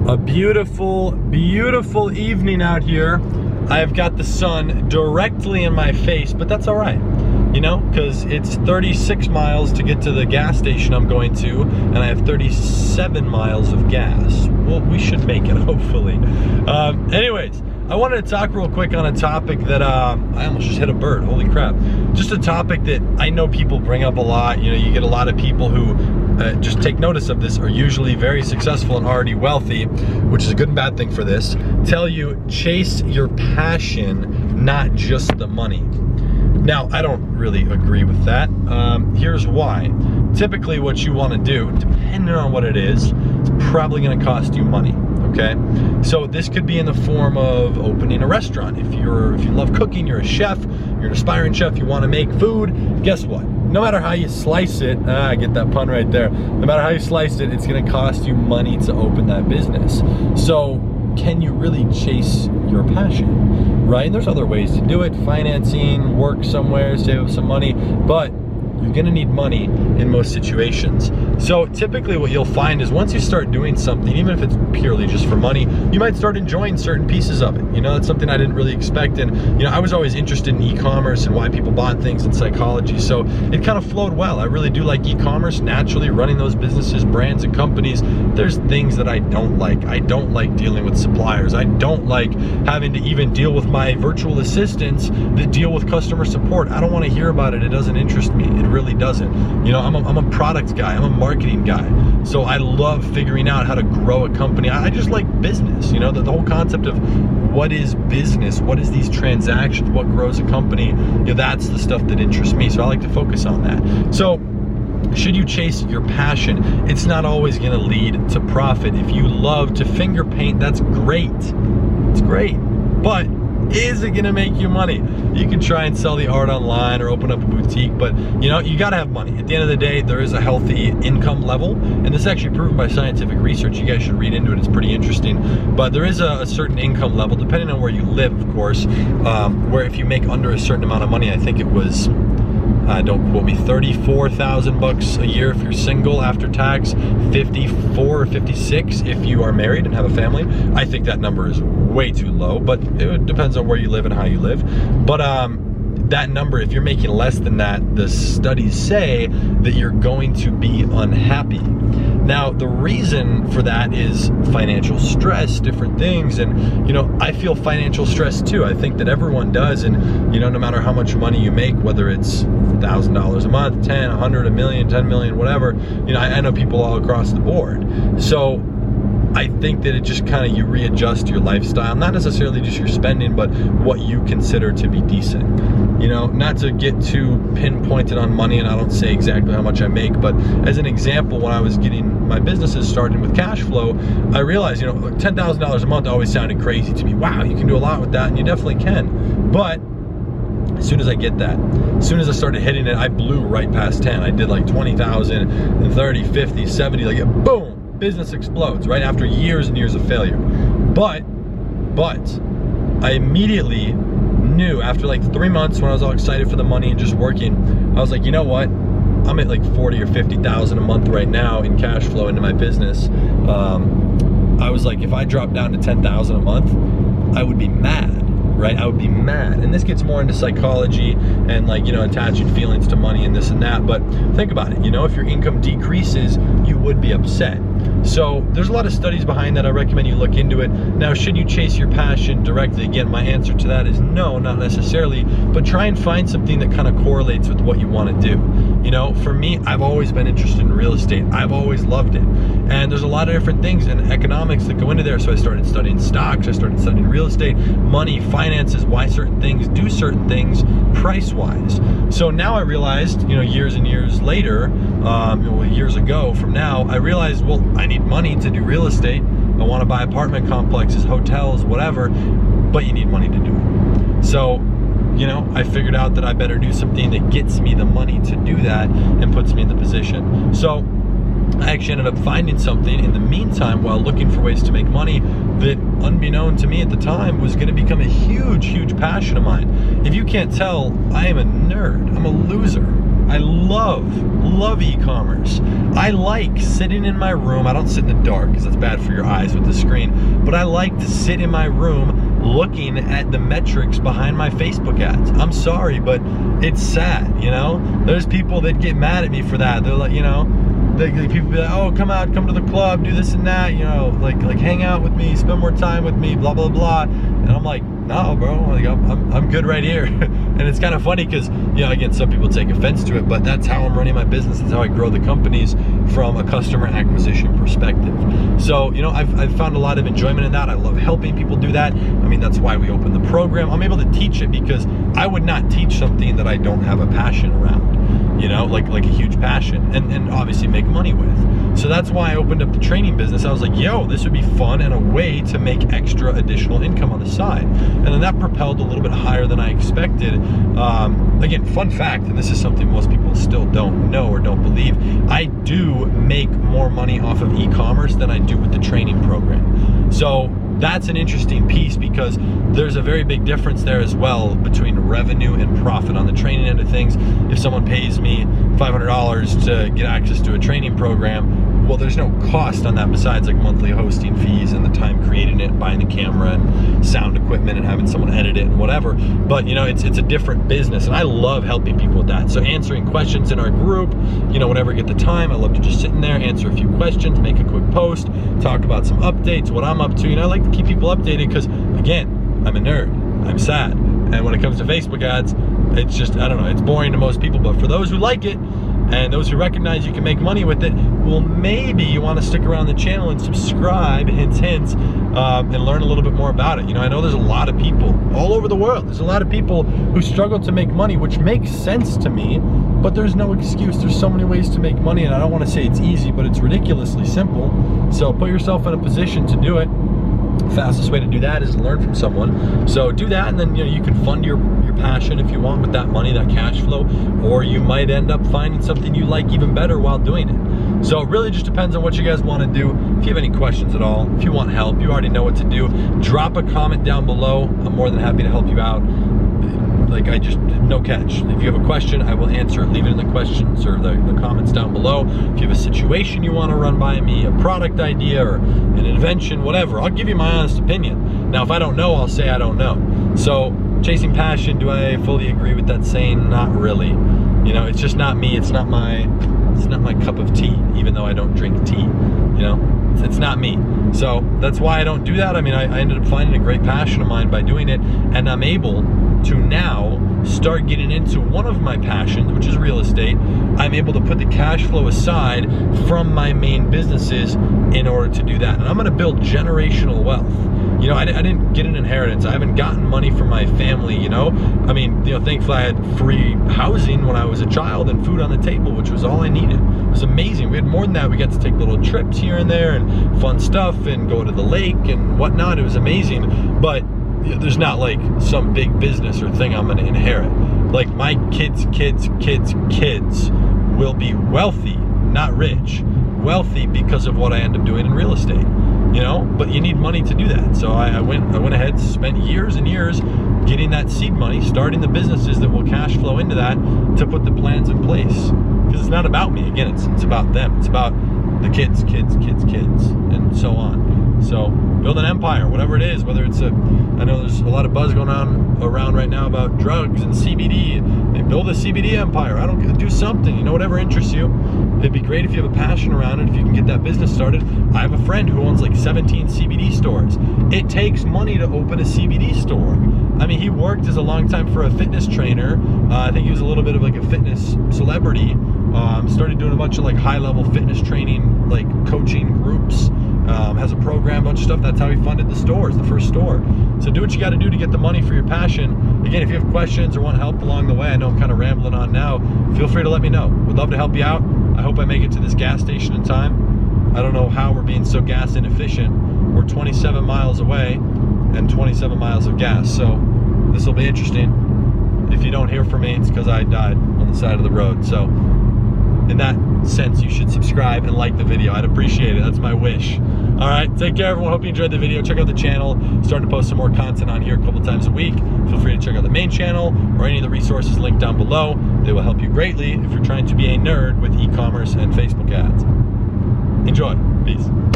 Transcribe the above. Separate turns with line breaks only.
A beautiful, beautiful evening out here. I've got the sun directly in my face, but that's all right, you know, because it's 36 miles to get to the gas station I'm going to, and I have 37 miles of gas. Well, we should make it, hopefully. Anyways, I wanted to talk real quick on a topic that I almost just hit a bird, holy crap. Just a topic that I know people bring up a lot. You know, you get a lot of people who just take notice of this, are usually very successful and already wealthy, which is a good and bad thing for this, tell you chase your passion, not just the money. Now, I don't really agree with that. Here's why. Typically what you want to do, depending on what it is, it's probably going to cost you money. Okay, so this could be in the form of opening a restaurant. If you love cooking, you're a chef, you're an aspiring chef, you want to make food, guess what? No matter how you slice it, I get that pun right there. No matter how you slice it, it's going to cost you money to open that business. So can you really chase your passion, right? And there's other ways to do it, financing, work somewhere, save up some money, but you're gonna need money in most situations. So typically what you'll find is once you start doing something, even if it's purely just for money, you might start enjoying certain pieces of it. You know, that's something I didn't really expect. And, you know, I was always interested in e-commerce and why people bought things and psychology. So it kind of flowed well. I really do like e-commerce, naturally running those businesses, brands and companies. There's things that I don't like. I don't like dealing with suppliers. I don't like having to even deal with my virtual assistants that deal with customer support. I don't want to hear about it. It doesn't interest me. It really doesn't. You know, I'm a product guy. I'm a marketing guy. So I love figuring out how to grow a company. I just like business. You know, the whole concept of what is business, what is these transactions, what grows a company, you know, that's the stuff that interests me. So I like to focus on that. So should you chase your passion? It's not always going to lead to profit. If you love to finger paint, that's great. It's great. But is it gonna make you money? You can try and sell the art online or open up a boutique, but you know, you gotta have money. At the end of the day, there is a healthy income level, and this is actually proven by scientific research. You guys should read into it, it's pretty interesting. But there is a certain income level, depending on where you live, of course, where if you make under a certain amount of money, I think it was, don't quote me, 34,000 bucks a year if you're single after tax, 54 or 56 if you are married and have a family. I think that number is way too low, but it depends on where you live and how you live. But that number, if you're making less than that, the studies say that you're going to be unhappy. Now, the reason for that is financial stress, different things. And, you know, I feel financial stress too. I think that everyone does. And, you know, no matter how much money you make, whether it's $1,000 a month, 10, 100, a million, 10 million, whatever, you know, I know people all across the board. So I think that it just kind of, you readjust your lifestyle, not necessarily just your spending, but what you consider to be decent. You know, not to get too pinpointed on money, and I don't say exactly how much I make, but as an example, when I was getting my businesses started with cash flow, I realized, you know, $10,000 a month always sounded crazy to me. Wow, you can do a lot with that, and you definitely can. But as soon as I get that, as soon as I started hitting it, I blew right past 10. I did like 20,000, and 30, 50, 70, like boom. Business explodes right after years and years of failure. But I immediately knew after like 3 months, when I was all excited for the money and just working, I was like, you know what? I'm at like 40 or 50,000 a month right now in cash flow into my business. I was like, if I drop down to 10,000 a month, I would be mad. Right? I would be mad. And this gets more into psychology and, like, you know, attaching feelings to money and this and that. But think about it, you know, if your income decreases, you would be upset. So there's a lot of studies behind that. I recommend you look into it. Now, should you chase your passion directly? Again, my answer to that is no, not necessarily, but try and find something that kind of correlates with what you want to do. You know, for me, I've always been interested in real estate. I've always loved it. And there's a lot of different things in economics that go into there. So I started studying stocks, I started studying real estate, money, finances, why certain things do certain things price-wise. So now I realized, you know, years and years later, years ago from now, I realized, well, I need money to do real estate. I want to buy apartment complexes, hotels, whatever, but you need money to do it. So, you know, I figured out that I better do something that gets me the money to do that and puts me in the position. So I actually ended up finding something in the meantime while looking for ways to make money that, unbeknown to me at the time, was going to become a huge, huge passion of mine. If you can't tell, I am a nerd. I'm a loser. I love e-commerce. I like sitting in my room. I don't sit in the dark because that's bad for your eyes with the screen, but I like to sit in my room looking at the metrics behind my Facebook ads. I'm sorry, but it's sad, you know? There's people that get mad at me for that. They're like, you know, people be like, oh, come to the club, do this and that, you know, like hang out with me, spend more time with me, blah, blah, blah. And I'm like, no, bro, like I'm good right here. And it's kind of funny because, you know, again, some people take offense to it, but that's how I'm running my business. That's how I grow the companies from a customer acquisition perspective. So, you know, I've found a lot of enjoyment in that. I love helping people do that. I mean, that's why we opened the program. I'm able to teach it because I would not teach something that I don't have a passion around, you know, like a huge passion and obviously make money with. So that's why I opened up the training business. I was like, yo, this would be fun and a way to make extra additional income on the side. And then that propelled a little bit higher than I expected. Again, fun fact, and this is something most people still don't know or don't believe, I do make more money off of e-commerce than I do with the training program. So that's an interesting piece because there's a very big difference there as well between revenue and profit on the training end of things. If someone pays me $500 to get access to a training program, well, there's no cost on that besides like monthly hosting fees and the time creating it, buying the camera and sound equipment and having someone edit it and whatever. But you know, it's a different business, and I love helping people with that. So answering questions in our group, you know, whenever I get the time, I love to just sit in there, answer a few questions, make a quick post, talk about some updates, what I'm up to. You know, I like to keep people updated because, again, I'm a nerd, I'm sad. And when it comes to Facebook ads, it's just, I don't know, it's boring to most people. But for those who like it, and those who recognize you can make money with it, well, maybe you want to stick around the channel and subscribe, hints, and learn a little bit more about it. You know, I know there's a lot of people all over the world. There's a lot of people who struggle to make money, which makes sense to me, but there's no excuse. There's so many ways to make money, and I don't want to say it's easy, but it's ridiculously simple. So put yourself in a position to do it. Fastest way to do that is learn from someone. So do that, and then, you know, you can fund your passion if you want with that money, that cash flow, or you might end up finding something you like even better while doing it. So it really just depends on what you guys want to do. If you have any questions at all, if you want help, you already know what to do. Drop a comment down below. I'm more than happy to help you out. Like, no catch. If you have a question, I will answer it. Leave it in the questions or the comments down below. If you have a situation you want to run by me, a product idea or an invention, whatever, I'll give you my honest opinion. Now, if I don't know, I'll say I don't know. So, chasing passion, do I fully agree with that saying? Not really. You know, it's just not me. It's not my cup of tea, even though I don't drink tea. You know, it's not me. So that's why I don't do that. I mean, I ended up finding a great passion of mine by doing it, and I'm able to now start getting into one of my passions, which is real estate. I'm able to put the cash flow aside from my main businesses in order to do that. And I'm gonna build generational wealth. You know, I didn't get an inheritance. I haven't gotten money from my family, you know? I mean, you know, thankfully I had free housing when I was a child and food on the table, which was all I needed. It was amazing. We had more than that. We got to take little trips here and there and fun stuff and go to the lake and whatnot. It was amazing. But there's not like some big business or thing I'm gonna inherit. Like, my kids' will be wealthy, not rich. Wealthy because of what I end up doing in real estate. You know, but you need money to do that. So I went ahead, spent years and years getting that seed money, starting the businesses that will cash flow into that to put the plans in place. Because it's not about me. Again, it's about them. It's about the kids, and so on. So build an empire, whatever it is, whether it's I know there's a lot of buzz going on around right now about drugs and CBD. Build a CBD empire. I don't do something, you know, whatever interests you. It'd be great if you have a passion around it, if you can get that business started. I have a friend who owns like 17 CBD stores. It takes money to open a CBD store. I mean, he worked as a long time for a fitness trainer. I think he was a little bit of like a fitness celebrity. Started doing a bunch of like high-level fitness training, like coaching groups. Has a program, bunch of stuff. That's how he funded the stores, the first store. So do what you got to do to get the money for your passion. Again, if you have questions or want help along the way, I know I'm kind of rambling on now, feel free to let me know. Would love to help you out. I hope I make it to this gas station in time. I don't know how we're being so gas inefficient. We're 27 miles away and 27 miles of gas. So this will be interesting. If you don't hear from me, it's because I died on the side of the road. So in that sense, you should subscribe and like the video. I'd appreciate it. That's my wish. All right, take care, everyone. Hope you enjoyed the video. Check out the channel. Starting to post some more content on here a couple times a week. Feel free to check out the main channel or any of the resources linked down below. They will help you greatly if you're trying to be a nerd with e-commerce and Facebook ads. Enjoy. Peace.